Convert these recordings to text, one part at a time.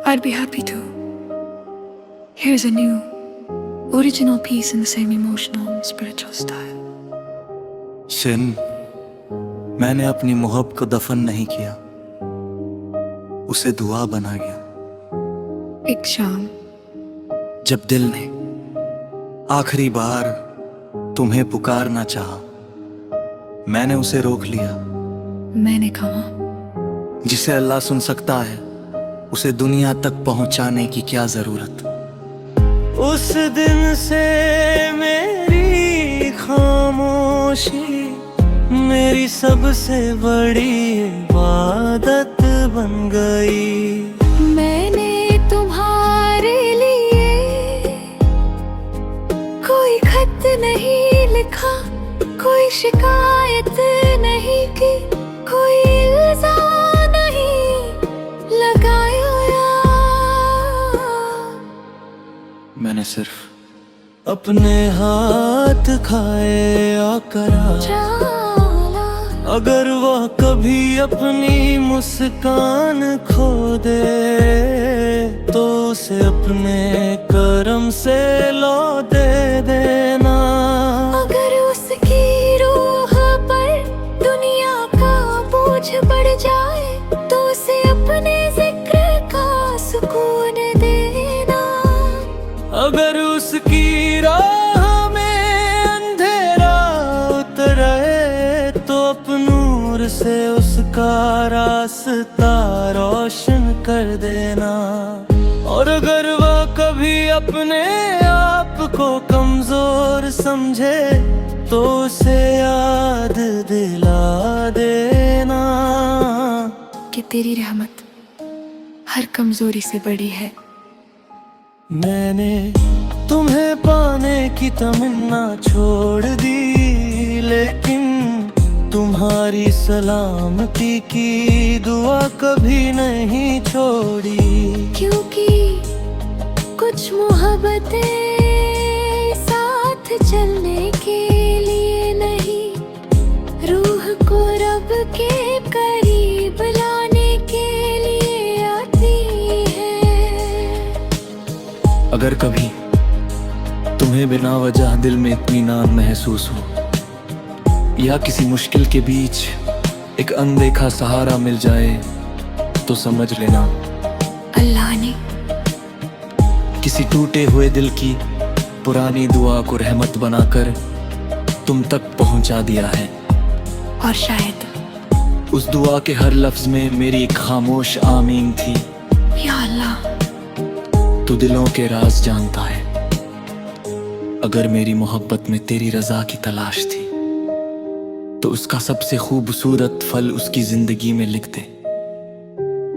I'd be happy to. Here's a new, original piece in the same emotional and spiritual style. Shin, मैंने अपनी मोहब्बत को दफन नहीं किया, उसे दुआ बना गया। एक शाम जब दिल ने आखिरी बार तुम्हें पुकारना चाहा, मैंने उसे रोक लिया। मैंने कहा, जिसे अल्लाह सुन सकता है, उसे दुनिया तक पहुंचाने की क्या जरूरत। उस दिन से मेरी खामोशी मेरी सबसे बड़ी इबादत बन गई। मैंने तुम्हारे लिए कोई खत नहीं लिखा, कोई शिकायत नहीं की, कोई इल्जाम नहीं लगाया। मैंने सिर्फ अपने हाथ खाए करा। अगर वह कभी अपनी मुस्कान खो दे, तो उसे अपने करम से लौ दे देना। अगर उसकी रूह पर दुनिया का बोझ बढ़ जाए, तो उसे अपने जिक्र का सुकून देना। अगर उसकी राह में अंधेरा उतरे, तो अपने नूर से उसका रास्ता रोशन कर देना। और अगर वह कभी अपने आप को कमजोर समझे, तो उसे याद दिला देना कि तेरी रहमत हर कमजोरी से बड़ी है। मैंने तुम्हें पाने की तमन्ना छोड़ दी, लेकिन तुम्हारी सलामती की दुआ कभी नहीं छोड़ी। क्योंकि कुछ मोहब्बतें साथ चलने के लिए नहीं, रूह को रब के करीब लाने के लिए आती है। अगर कभी तुम्हें बिना वजह दिल में इत्मीनान महसूस हो, या किसी मुश्किल के बीच एक अनदेखा सहारा मिल जाए, तो समझ लेना अल्लाह ने किसी टूटे हुए दिल की पुरानी दुआ को रहमत बनाकर तुम तक पहुंचा दिया है। और शायद उस दुआ के हर लफ्ज में मेरी एक खामोश आमीन थी। या अल्लाह, तू दिलों के राज जानता है। अगर मेरी मोहब्बत में तेरी रजा की तलाश थी, तो उसका सबसे खूबसूरत फल उसकी जिंदगी में लिख दे।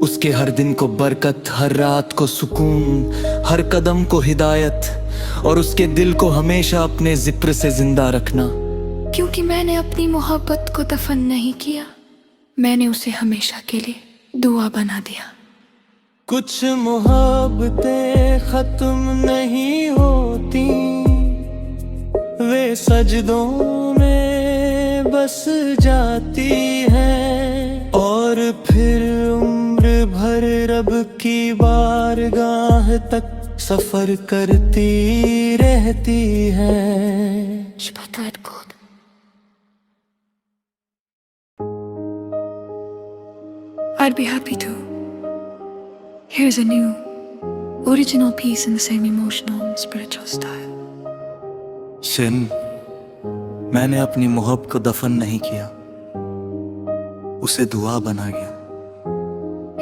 उसके हर दिन को बरकत, हर रात को सुकून, हर कदम को हिदायत, और उसके दिल को हमेशा अपने जिक्र से जिंदा रखना। क्योंकि मैंने अपनी मोहब्बत को दफन नहीं किया, मैंने उसे हमेशा के लिए दुआ बना दिया। कुछ मोहब्बतें खत्म नहीं होती, वे सजदों में बस जाती हैं, और फिर उम्र भर रब की बारगाह तक सफर करती रहती हैं। I'd be happy to. Here's a new, original piece in the same emotional and spiritual style. Shin, मैंने अपनी मोहब्बत को दफन नहीं किया, उसे दुआ बना गया।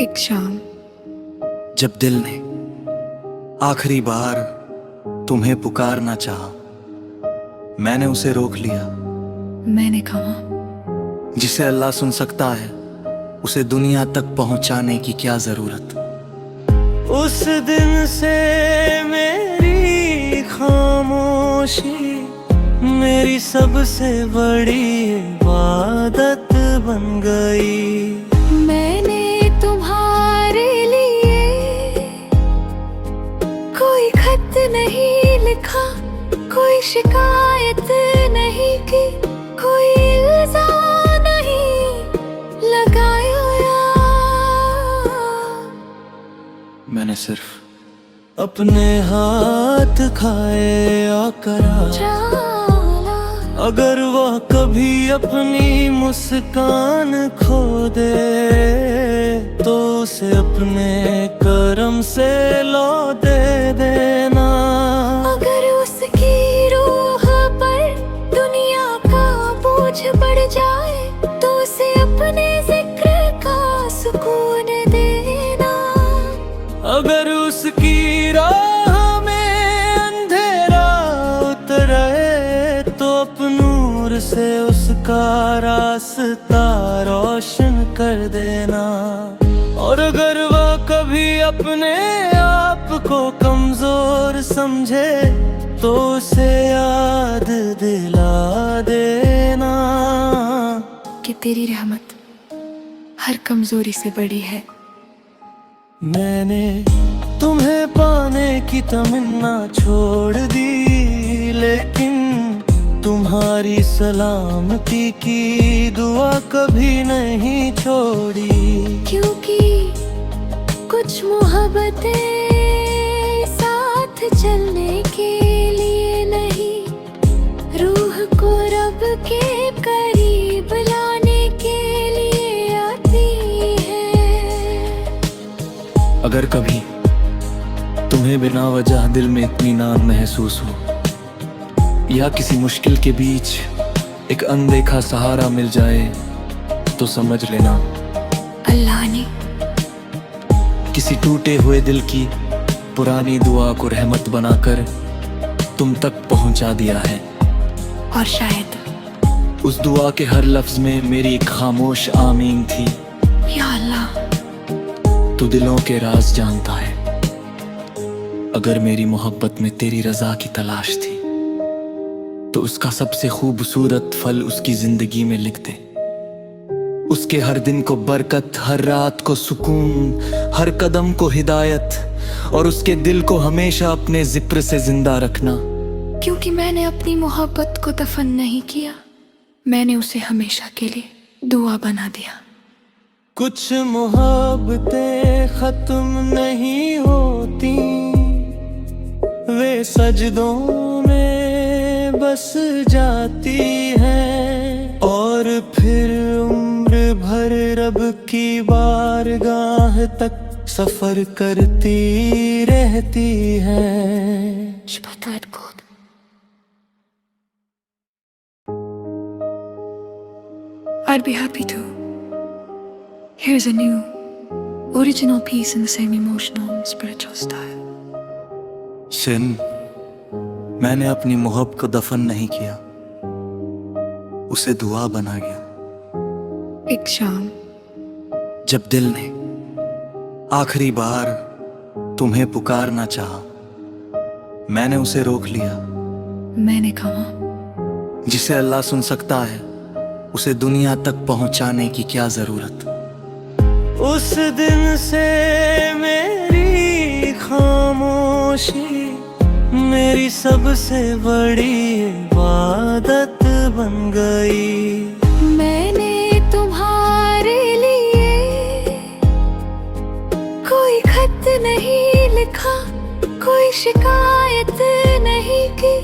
एक शाम जब दिल ने आखिरी बार तुम्हें पुकारना चाहा, मैंने उसे रोक लिया। मैंने कहा, जिसे अल्लाह सुन सकता है, उसे दुनिया तक पहुंचाने की क्या जरूरत। उस दिन से मेरी खामोशी मेरी सबसे बड़ी इबादत बन गई। मैंने तुम्हारे लिए कोई खत नहीं लिखा, कोई शिकायत नहीं की, कोई इल्जाम नहीं लगाया। मैंने सिर्फ अपने हाथ खाए या करा। जाला अगर वह कभी अपनी मुस्कान खो दे तो उसे अपने करम से लौ दे देना। अगर उसकी रूह पर दुनिया का बोझ बढ़ जाए तो उसे अपने जिक्र का सुकून देना। अगर उसकी राह में अंधेरा उतरे तो अपनूर से उसका रास्ता रोशन कर देना। और अगर वह कभी अपने आप को कमजोर समझे तो उसे याद दिला देना कि तेरी रहमत हर कमजोरी से बड़ी है। मैंने तुम्हें पाने की तमन्ना छोड़ दी, लेकिन तुम्हारी सलामती की दुआ कभी नहीं छोड़ी। क्योंकि कुछ मोहब्बतें साथ चलने के लिए नहीं, रूह को रब के करीब लाने के लिए आती है। अगर कभी तुम्हें बिना वजह दिल में इत्मीनान महसूस हो या किसी मुश्किल के बीच एक अनदेखा सहारा मिल जाए तो समझ लेना अल्लाह ने किसी टूटे हुए दिल की पुरानी दुआ को रहमत बनाकर तुम तक पहुंचा दिया है। और शायद उस दुआ के हर लफ्ज में मेरी एक खामोश आमीन थी। या अल्लाह, तू दिलों के राज जानता है। अगर मेरी मोहब्बत में तेरी रजा की तलाश थी तो उसका सबसे खूबसूरत फल उसकी जिंदगी में लिख दे। उसके हर दिन को बरकत, हर रात को सुकून, हर कदम को हिदायत, और उसके दिल को हमेशा अपने जिक्र से जिंदा रखना। क्योंकि मैंने अपनी मोहब्बत को दफन नहीं किया, मैंने उसे हमेशा के लिए दुआ बना दिया। कुछ मोहब्बतें खत्म नहीं होती, वे सजदों में बस जाती हैं और फिर उम्र भर रब की बारगाह तक सफर करती रहती हैं। Shabbat God. I'd be happy to. Here's a new, original piece in the same emotional and spiritual style. Shin, मैंने अपनी मोहब्बत को दफन नहीं किया, उसे दुआ बना गया। एक शाम जब दिल ने आखिरी बार तुम्हें पुकारना चाहा, मैंने उसे रोक लिया। मैंने कहा, जिसे अल्लाह सुन सकता है उसे दुनिया तक पहुंचाने की क्या जरूरत। उस दिन से मेरी खामोशी मेरी सबसे बड़ी इबादत बन गई। मैंने तुम्हारे लिए कोई खत नहीं लिखा, कोई शिकायत नहीं की,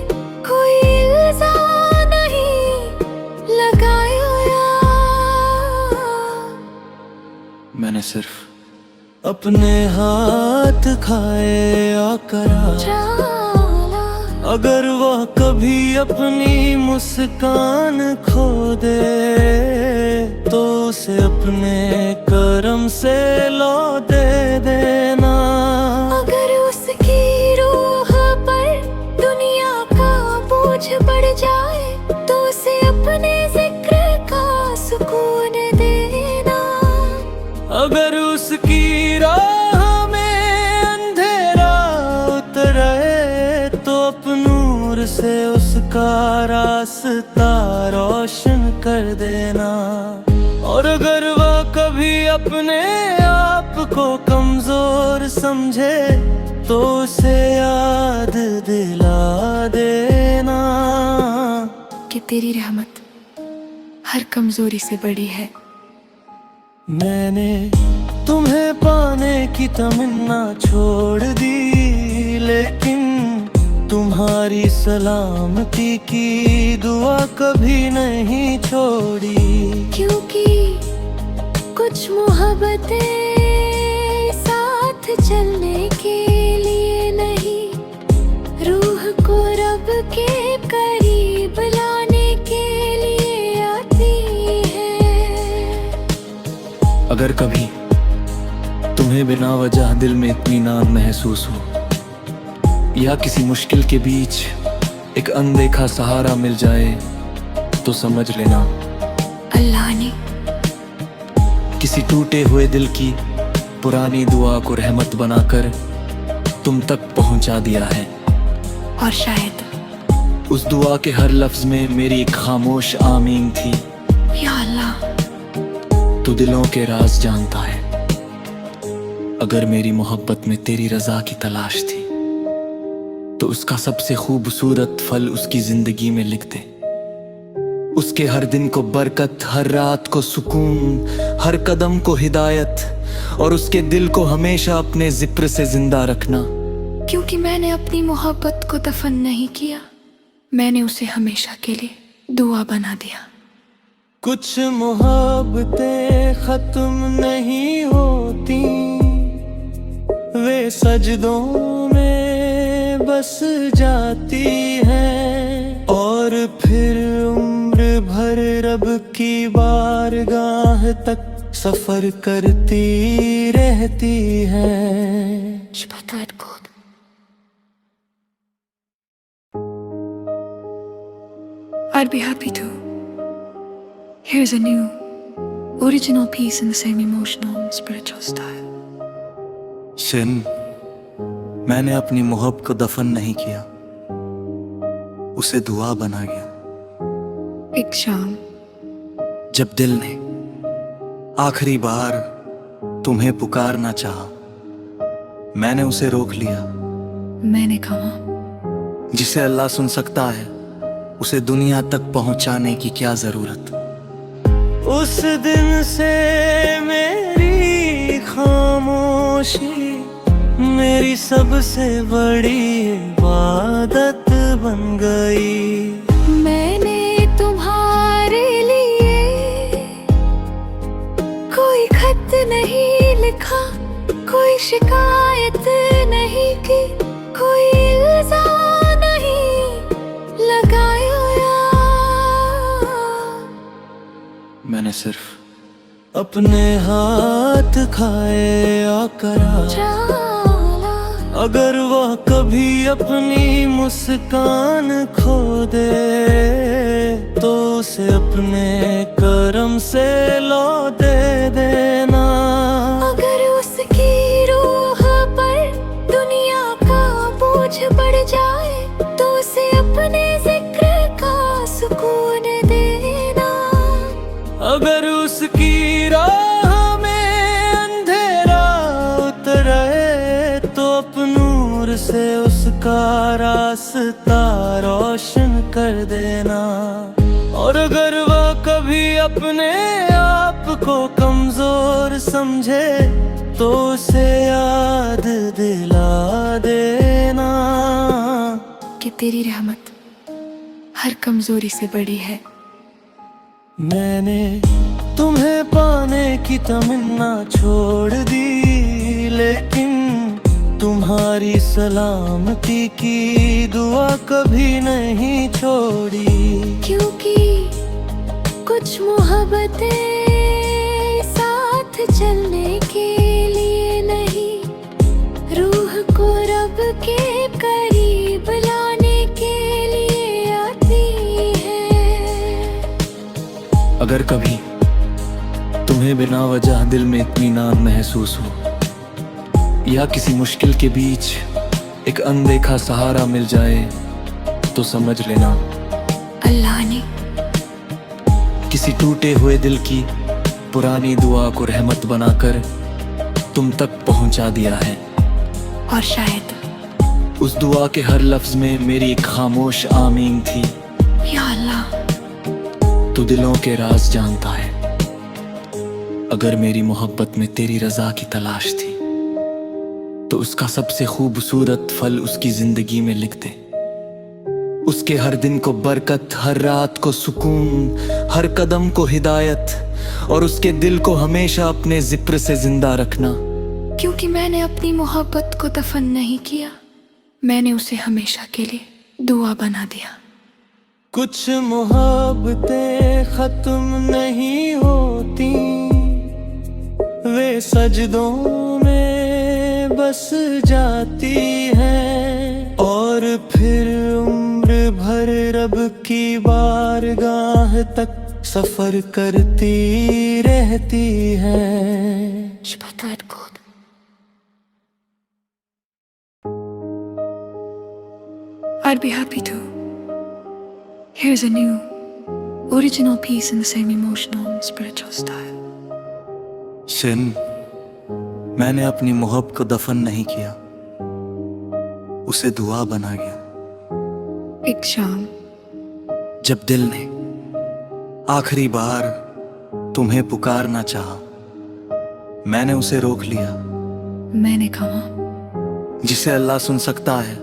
कोई इल्जाम नहीं लगाया। मैंने सिर्फ अपने हाथ खाए या करा। जाला अगर वह कभी अपनी मुस्कान खो दे तो उसे अपने करम से लौ दे देना। अगर उसकी रूह पर दुनिया का बोझ बढ़ जाए तो उसे अपने जिक्र का सुकून देना। अगर उसकी राह में अंधेरा उतरे तो अपनूर से उसका रास्ता रोशन कर देना। और अगर वह कभी अपने आप को कमजोर समझे तो उसे याद दिला देना कि तेरी रहमत हर कमजोरी से बड़ी है। मैंने तुम्हें पाने की तमन्ना छोड़ दी, लेकिन तुम्हारी सलामती की दुआ कभी नहीं छोड़ी। क्योंकि कुछ मोहब्बतें साथ चलने के लिए नहीं, रूह को रब के करीब लाने के लिए आती है। अगर कभी तुम्हें बिना वजह दिल में इत्मीनान महसूस हो, या किसी मुश्किल के बीच एक अनदेखा सहारा मिल जाए, तो समझ लेना अल्लाह ने किसी टूटे हुए दिल की पुरानी दुआ को रहमत बनाकर तुम तक पहुंचा दिया है। और शायद उस दुआ के हर लफ्ज में मेरी एक खामोश आमीन थी। या अल्लाह, तू दिलों के राज जानता है। अगर मेरी मोहब्बत में तेरी रजा की तलाश थी, तो उसका सबसे खूबसूरत फल उसकी जिंदगी में लिख दे। उसके हर दिन को बरकत, हर रात को सुकून, हर कदम को हिदायत, और उसके दिल को हमेशा अपने जिक्र से जिंदा रखना। क्योंकि मैंने अपनी मोहब्बत को दफन नहीं किया, मैंने उसे हमेशा के लिए दुआ बना दिया। कुछ मोहब्बतें खत्म नहीं होती, वे सजदों में बस जाती हैं, और फिर उम्र भर रब की बारगाह तक सफर करती रहती हैं। Shabbat God. I'd be happy to. Here's a new, original piece in the same emotional and spiritual style. Shin, मैंने अपनी मोहब्बत को दफन नहीं किया, उसे दुआ बना गया। एक शाम जब दिल ने आखिरी बार तुम्हें पुकारना चाहा, मैंने उसे रोक लिया। मैंने कहा, जिसे अल्लाह सुन सकता है, उसे दुनिया तक पहुंचाने की क्या जरूरत। उस दिन से मेरी खामोशी मेरी सबसे बड़ी इबादत बन गई। मैंने तुम्हारे लिए कोई खत नहीं लिखा, कोई शिकायत नहीं की, कोई इल्जाम नहीं लगाया। मैंने सिर्फ अपने हाथ खाए आकरा। अगर वह कभी अपनी मुस्कान खो दे, तो उसे अपने करम से लौ दे देना। अगर उसकी रूह पर दुनिया का बोझ बढ़ जाए, तो उसे अपने जिक्र का सुकून देना। अगर उसकी राह में अंधेरा उतरे, तो अपने नूर से उसका रास्ता रोशन कर देना। और अगर वह कभी अपने आप को कमजोर समझे, तो उसे याद दिला देना कि तेरी रहमत हर कमजोरी से बड़ी है। मैंने तुम्हें पाने की तमन्ना छोड़ दी, लेकिन तुम्हारी सलामती की दुआ कभी नहीं छोड़ी। क्योंकि कुछ मोहब्बतें साथ चलने के लिए नहीं, रूह को रब के करीब लाने के लिए आती है। अगर कभी तुम्हें बिना वजह दिल में इत्मीनान महसूस हो, या किसी मुश्किल के बीच एक अनदेखा सहारा मिल जाए, तो समझ लेना अल्लाह ने किसी टूटे हुए दिल की पुरानी दुआ को रहमत बनाकर तुम तक पहुंचा दिया है। और शायद उस दुआ के हर लफ्ज में मेरी एक खामोश आमीन थी। या अल्लाह, तू दिलों के राज जानता है। अगर मेरी मोहब्बत में तेरी रजा की तलाश थी, तो उसका सबसे खूबसूरत फल उसकी जिंदगी में लिख दे। उसके हर दिन को बरकत, हर रात को सुकून, हर कदम को हिदायत, और उसके दिल को हमेशा अपने जिक्र से जिंदा रखना। क्योंकि मैंने अपनी मोहब्बत को दफन नहीं किया, मैंने उसे हमेशा के लिए दुआ बना दिया। कुछ मोहब्बतें खत्म नहीं होती, वे सजदों में बस जाती हैं, और फिर उम्र भर रब की बारगाह तक सफर करती रहती हैं। Shabbat God. I'd be happy to. Here's a new, original piece in the same emotional and spiritual style. Shin, मैंने अपनी मोहब्बत को दफन नहीं किया, उसे दुआ बना गया। एक शाम जब दिल ने आखिरी बार तुम्हें पुकारना चाहा, मैंने उसे रोक लिया। मैंने कहा, जिसे अल्लाह सुन सकता है,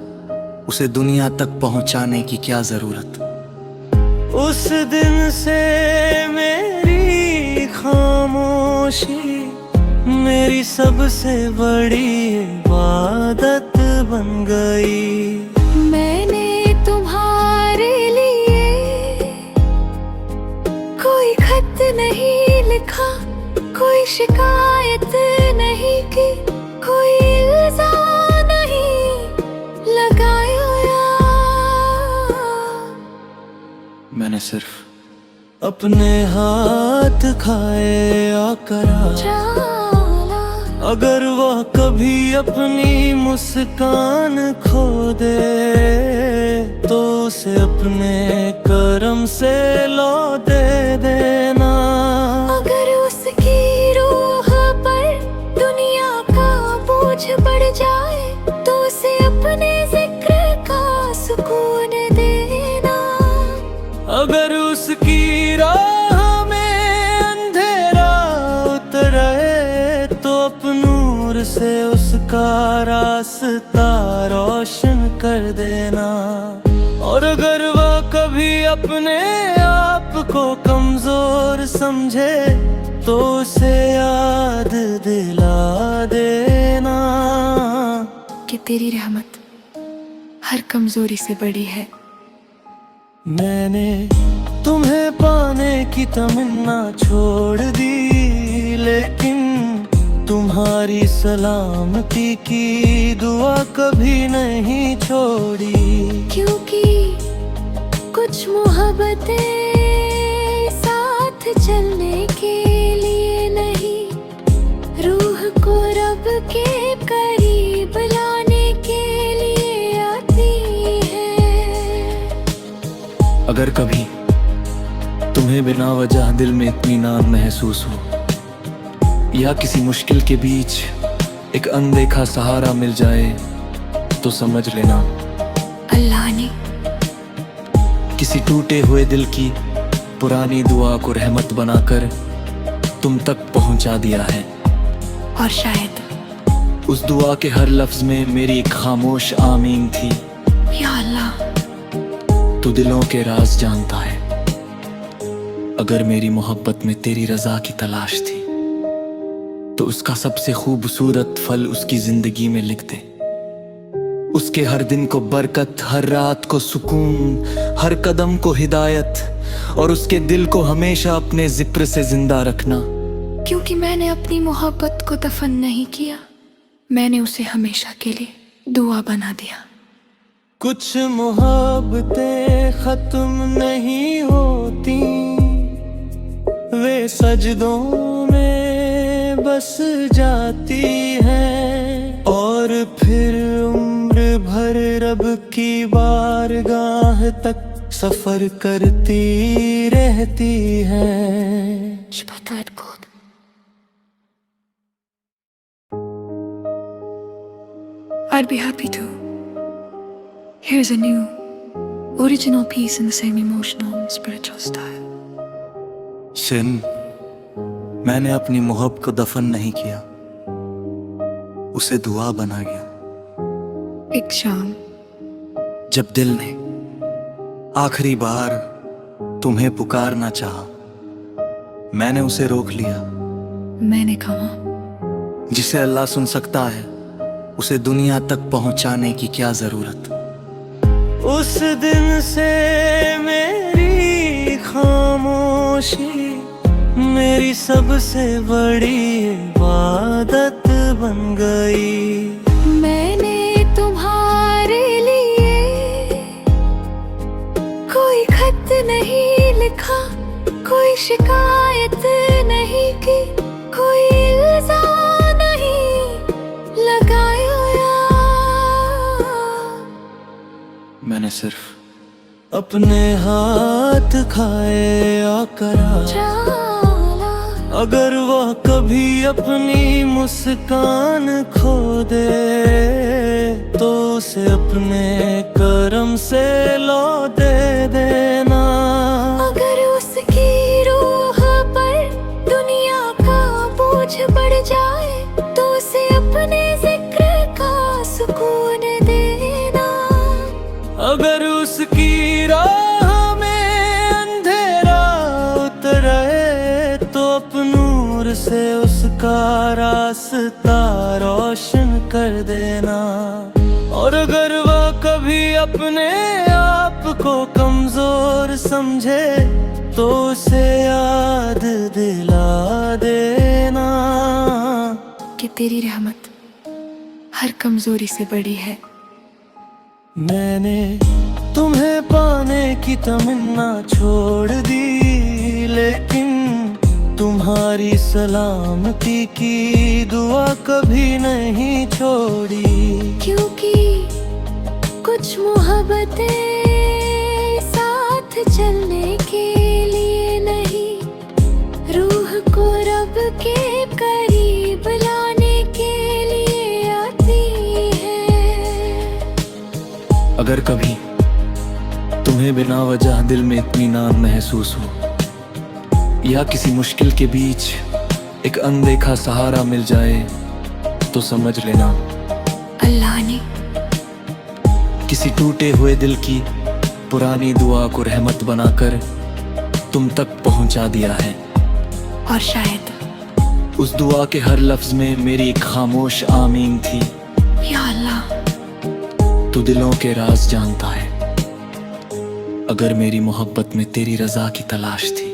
उसे दुनिया तक पहुंचाने की क्या जरूरत। उस दिन से मेरी खामोशी मेरी सबसे बड़ी इबादत बन गई। मैंने तुम्हारे लिए कोई खत नहीं लिखा, कोई शिकायत नहीं की, कोई इल्जाम नहीं लगाया। मैंने सिर्फ अपने हाथ खाए आकरा। अगर वह कभी अपनी मुस्कान खो दे, तो उसे अपने करम से लौट दे देना। अगर उसकी रूह पर दुनिया का बोझ बढ़ जाए, तो उसे अपने जिक्र का सुकून देना। अगर उसकी राह में अंधेरा उतरे, तो अपने नूर से उसका रास्ता रोशन कर देना। और अगर वह कभी अपने आप को कमजोर समझे, तो उसे याद दिला देना कि तेरी रहमत हर कमजोरी से बड़ी है। मैंने तुम्हें पाने की तमन्ना छोड़ दी, लेकिन तुम्हारी सलामती की दुआ कभी नहीं छोड़ी। क्योंकि कुछ मोहब्बतें साथ चलने के लिए नहीं, रूह को रब के करीब लाने के लिए आती है। अगर कभी तुम्हें बिना वजह दिल में इत्मीनान महसूस हो, या किसी मुश्किल के बीच एक अनदेखा सहारा मिल जाए, तो समझ लेना अल्लाह ने किसी टूटे हुए दिल की पुरानी दुआ को रहमत बनाकर तुम तक पहुंचा दिया है। और शायद उस दुआ के हर लफ्ज में मेरी एक खामोश आमीन थी। या अल्लाह, तू दिलों के राज जानता है। अगर मेरी मोहब्बत में तेरी रजा की तलाश थी, तो उसका सबसे खूबसूरत फल उसकी जिंदगी में लिख दे। उसके हर दिन को बरकत, हर रात को सुकून, हर कदम को हिदायत, और उसके दिल को हमेशा अपने जिक्र से जिंदा रखना। क्योंकि मैंने अपनी मोहब्बत को दफन नहीं किया, मैंने उसे हमेशा के लिए दुआ बना दिया। कुछ मोहब्बतें खत्म नहीं होती, वे सजदों में बस जाती हैं, और फिर उम्र भर रब की बारगाह तक सफर करती रहती हैं। Shabbat God. I'd be happy to. Here's a new, original piece in the same emotional and spiritual style. Shin, मैंने अपनी मोहब्बत को दफन नहीं किया, उसे दुआ बना गया। एक शाम जब दिल ने आखिरी बार तुम्हें पुकारना चाहा, मैंने उसे रोक लिया। मैंने कहा, जिसे अल्लाह सुन सकता है, उसे दुनिया तक पहुंचाने की क्या जरूरत। उस दिन से मेरी खामोशी मेरी सबसे बड़ी इबादत बन गई। मैंने तुम्हारे लिए कोई खत नहीं लिखा, कोई शिकायत नहीं की, कोई इल्जाम नहीं लगाया। मैंने सिर्फ अपने हाथ खाए आकर अगर वह कभी अपनी मुस्कान खो दे, तो उसे अपने करम से लौट दे देना। अगर उसकी रूह पर दुनिया का बोझ बढ़ जाए, तो उसे अपने जिक्र का सुकून देना। अगर उसकी राह में अंधेरा उतरे, तो अपने नूर से उसका रास्ता रोशन कर देना। और अगर वह कभी अपने आप को कमजोर समझे, तो उसे याद दिला देना कि तेरी रहमत हर कमजोरी से बड़ी है। मैंने तुम्हें पाने की तमन्ना छोड़ दी, लेकिन तुम्हारी सलामती की दुआ कभी नहीं छोड़ी। क्योंकि कुछ मोहब्बतें साथ चलने के लिए नहीं, रूह को रब के करीब लाने के लिए आती है। अगर कभी तुम्हें बिना वजह दिल में इत्मीनान महसूस हो, या किसी मुश्किल के बीच एक अनदेखा सहारा मिल जाए, तो समझ लेना अल्लाह ने किसी टूटे हुए दिल की पुरानी दुआ को रहमत बनाकर तुम तक पहुंचा दिया है। और शायद उस दुआ के हर लफ्ज में मेरी एक खामोश आमीन थी। या अल्लाह, तू दिलों के राज जानता है। अगर मेरी मोहब्बत में तेरी रजा की तलाश थी,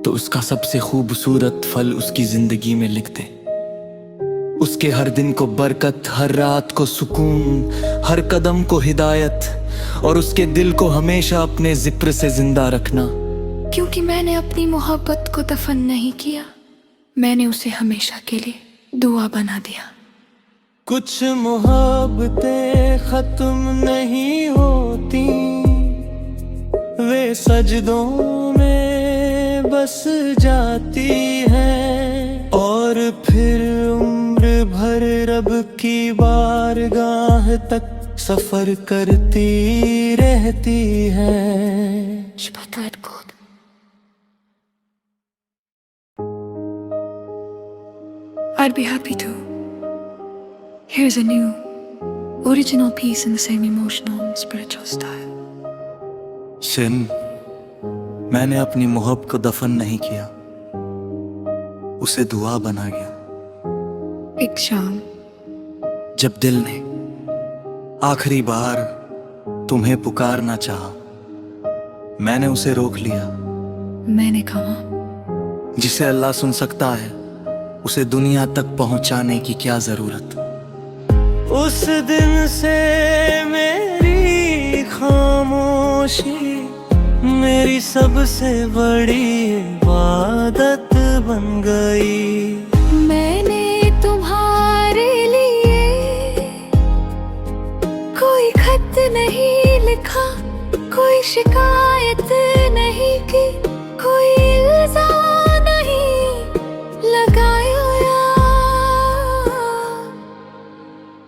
तो उसका सबसे खूबसूरत फल उसकी जिंदगी में लिख दे। उसके हर दिन को बरकत, हर रात को सुकून, हर कदम को हिदायत, और उसके दिल को हमेशा अपने जिक्र से जिंदा रखना। क्योंकि मैंने अपनी मोहब्बत को दफन नहीं किया, मैंने उसे हमेशा के लिए दुआ बना दिया। कुछ मोहब्बतें खत्म नहीं होती, वे सजदों में बस जाती हैं, और फिर उम्र भर रब की बारगाह तक सफर करती रहती हैं। Shabbat God. I'd be happy to. Here's a new, original piece in the same emotional and spiritual style. सिन, मैंने अपनी मोहब्बत को दफन नहीं किया, उसे दुआ बना गया। एक शाम जब दिल ने आखिरी बार तुम्हें पुकारना चाहा, मैंने उसे रोक लिया। मैंने कहा, जिसे अल्लाह सुन सकता है, उसे दुनिया तक पहुंचाने की क्या जरूरत। उस दिन से मेरी खामोशी मेरी सबसे बड़ी इबादत बन गई। मैंने तुम्हारे लिए कोई खत नहीं लिखा, कोई शिकायत नहीं की, कोई इल्जाम नहीं लगाया।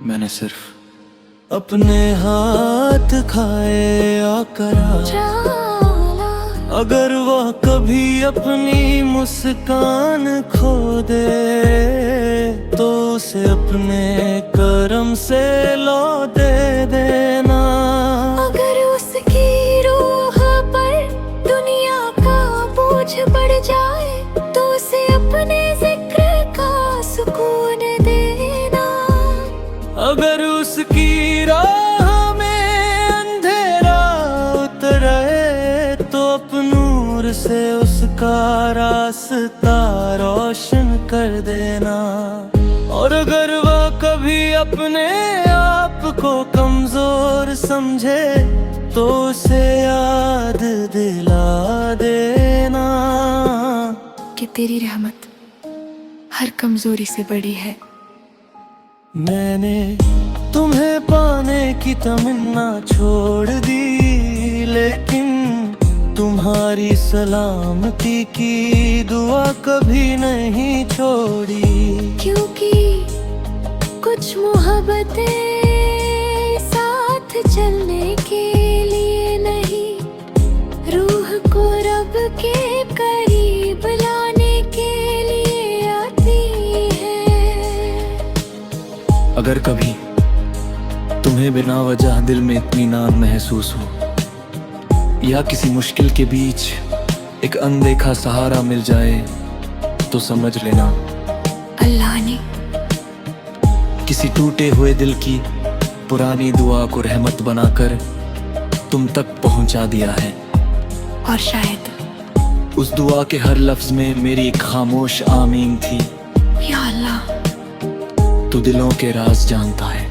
मैंने सिर्फ अपने हाथ खाए आकर अगर वह कभी अपनी मुस्कान खो दे तो उसे अपने करम से लौट दे देना। अगर उसकी रूह पर दुनिया का बोझ बढ़ जाए तो उसे अपने जिक्र का सुकून देना। अगर उसकी राह में अंधेरा उतरे तो अपने नूर से उसका रास्ता रोशन कर देना। और अगर वह कभी अपने आप को कमजोर समझे तो उसे याद दिला देना कि तेरी रहमत हर कमजोरी से बड़ी है। मैंने तुम्हें पाने की तमन्ना छोड़ दी, लेकिन तुम्हारी सलामती की दुआ कभी नहीं छोड़ी। क्योंकि कुछ मोहब्बतें साथ चलने के लिए नहीं, रूह को रब के करीब लाने के लिए आती है। अगर कभी तुम्हें बिना वजह दिल में इत्मीनान महसूस हो या किसी मुश्किल के बीच एक अनदेखा सहारा मिल जाए तो समझ लेना अल्लाह ने किसी टूटे हुए दिल की पुरानी दुआ को रहमत बनाकर तुम तक पहुंचा दिया है। और शायद उस दुआ के हर लफ्ज में मेरी एक खामोश आमीन थी। या अल्लाह, तू दिलों के राज जानता है।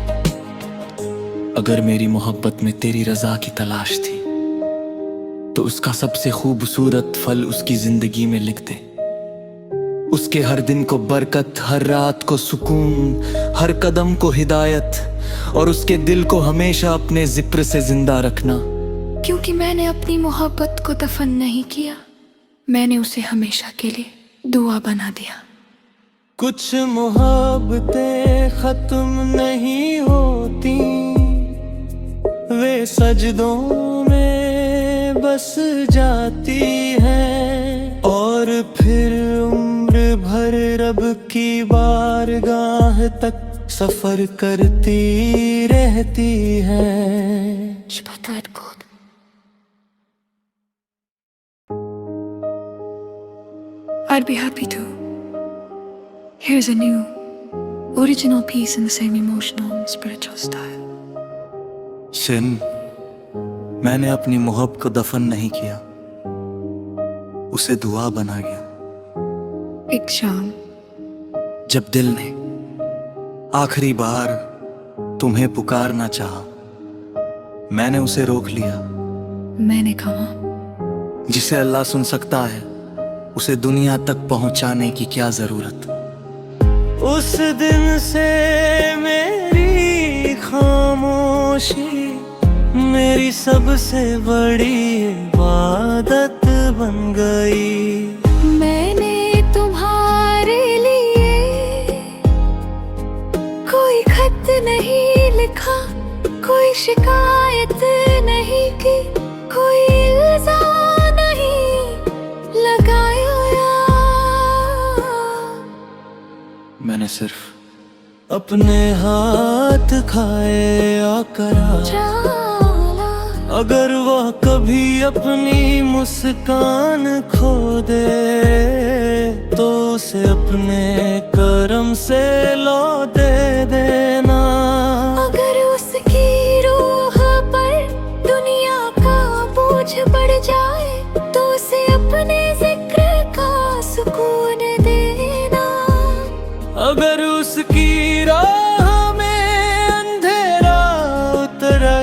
अगर मेरी मोहब्बत में तेरी रजा की तलाश थी तो उसका सबसे खूबसूरत फल उसकी जिंदगी में लिख दे। उसके हर दिन को बरकत, हर रात को सुकून, हर कदम को हिदायत, और उसके दिल को हमेशा अपने जिक्र से जिंदा रखना। क्योंकि मैंने अपनी मोहब्बत को दफन नहीं किया, मैंने उसे हमेशा के लिए दुआ बना दिया। कुछ मोहब्बतें खत्म नहीं होती, वे सजदों में बस जाती हैं और फिर उम्र भर रब की बारगाह तक सफर करती रहती हैं। Shabbat God. I'd be happy to. Here's a new, original piece in the same emotional and spiritual style. Shin, मैंने अपनी मोहब्बत को दफन नहीं किया, उसे दुआ बना गया। एक शाम जब दिल ने आखिरी बार तुम्हें पुकारना चाहा, मैंने उसे रोक लिया। मैंने कहा, जिसे अल्लाह सुन सकता है उसे दुनिया तक पहुंचाने की क्या जरूरत। उस दिन से मेरी खामोशी मेरी सबसे बड़ी इबादत बन गई। मैंने तुम्हारे लिए कोई खत नहीं लिखा, कोई शिकायत नहीं की, कोई इल्जाम नहीं लगाया। मैंने सिर्फ अपने हाथ खाए आकरा। अगर वह कभी अपनी मुस्कान खो दे तो उसे अपने करम से लौट दे देना। अगर उसकी रूह पर दुनिया का बोझ बढ़ जाए तो उसे अपने जिक्र का सुकून देना। अगर उसकी राह में अंधेरा उतरे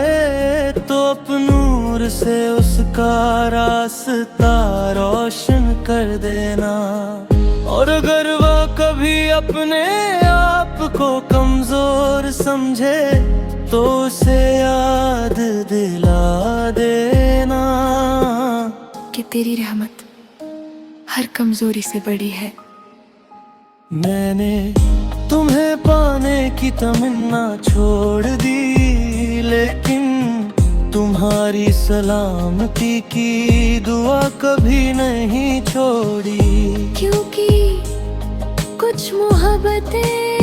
तो अपने नूर से उसका रास्ता रोशन कर देना। और अगर वह कभी अपने आप को कमजोर समझे तो उसे याद दिला देना कि तेरी रहमत हर कमजोरी से बड़ी है। मैंने तुम्हें पाने की तमन्ना छोड़ दी, लेकिन तुम्हारी सलामती की दुआ कभी नहीं छोड़ी। क्योंकि कुछ मोहब्बतें